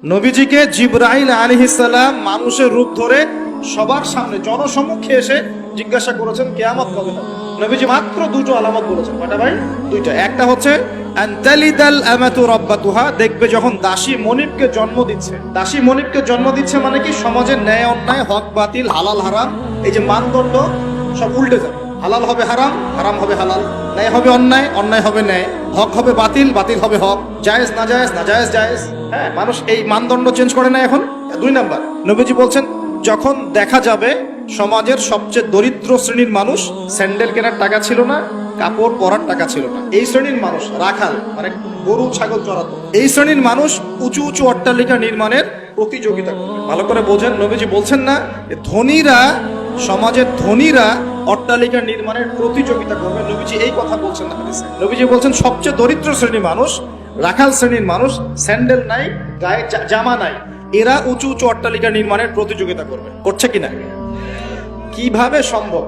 নবীজিকে জিবরাইল আলাইহিস সালাম মানুষের রূপ ধরে সবার সামনে জনসমক্ষে এসে জিজ্ঞাসা করেছেন কিয়ামত কবে হবে। নবীজি মাত্র দুটো আলামত বলেছেন। কয়টা ভাই? দুইটা। একটা হচ্ছে আনতালিদাল আমাতু রাব্বাতুহা, দেখবে যখন দাসী মনিবকে জন্ম দিচ্ছে। দাসী মনিবকে জন্ম দিচ্ছে মানে কি, সমাজের ন্যায় অন্যায়, হক বাতিল, হালাল হারাম, এই যে মানদণ্ড সব উল্টে যাবে। হালাল হবে হারাম, হারাম হবে হালাল, ন্যায় হবে অন্যায়, অন্যায় হবে ন্যায়, হক হবে বাতিল, বাতিল হবে হক, জায়েজ নাজায়েজ, নাজায়েজ জায়েজ। হ্যাঁ, মানুষ এই মানদণ্ড চেঞ্জ করে না এখন। দুই নাম্বার, নবীজি বলছেন যখন দেখা যাবে সমাজের সবচেয়ে দরিদ্র শ্রেণীর মানুষ, স্যান্ডেল কেনার টাকা ছিল না, কাপড় পরার টাকা ছিল না, এই শ্রেণীর মানুষ রাখাল মানে গরু ছাগল চড়াতো, এই শ্রেণীর মানুষ উঁচু উঁচু অট্টালিকা নির্মাণের প্রতিযোগিতা করবে। ভালো করে বোঝেন, নবীজি বলছেন না ধনীরা, সমাজের ধনীরা অট্টালিকা নির্মাণের প্রতিযোগিতা করবে। নবীজি এই কথা বলছেন না হাদিসে। নবীজি বলছেন সবচেয়ে দরিদ্র শ্রেণীর মানুষ, রাখাল শ্রেণীর মানুষ, স্যান্ডেল নাই, গায়ে জামা নাই, এরা উঁচু উঁচু অট্টালিকা নির্মাণের প্রতিযোগিতা করবে। করছে কিনা? কিভাবে সম্ভব?